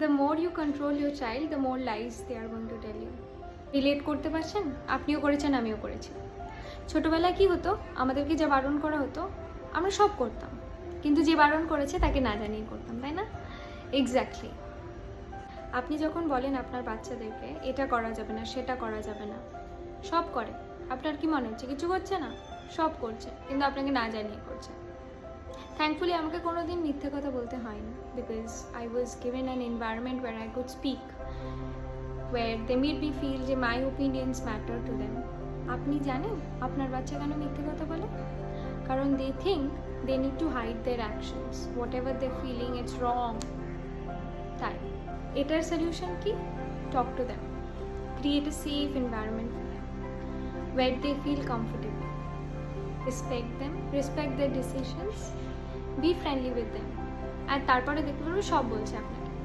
The more you control your child, the more lies they are going to tell you. Relate করতে পারছেন? আপনিও করেছেন, আমিও করেছি। ছোটবেলায় কি হতো, আমাদেরকে যা বারণ করা হতো আমরা সব করতাম, কিন্তু যে বারণ করেছে তাকে না জানিয়ে করতাম, তাই না? এক্স্যাক্টলি। আপনি যখন বলেন আপনার বাচ্চাদেরকে এটা করা যাবে না, সেটা করা যাবে না, সব করে, আপনার কি মনে হচ্ছে কিছু করছে না? সব করছে, কিন্তু আপনাকে না জানিয়ে করছে। থ্যাঙ্কফুলি আমাকে কোনো দিন মিথ্যে কথা বলতে হয়নি, because I was given an environment where I could speak, where they made me feel যে my opinions matter to them. আপনি জানেন আপনার বাচ্চা কেন মিথ্যে কথা বলে? কারণ they think they need to hide their actions, whatever they feeling it's wrong. তাই এটার সলিউশন কি? Talk to them, create a safe environment for them, where they feel comfortable, respect them, respect their decisions, B friendly with them, আর তারপরে দেখতে পারবো সব বলছে আপনার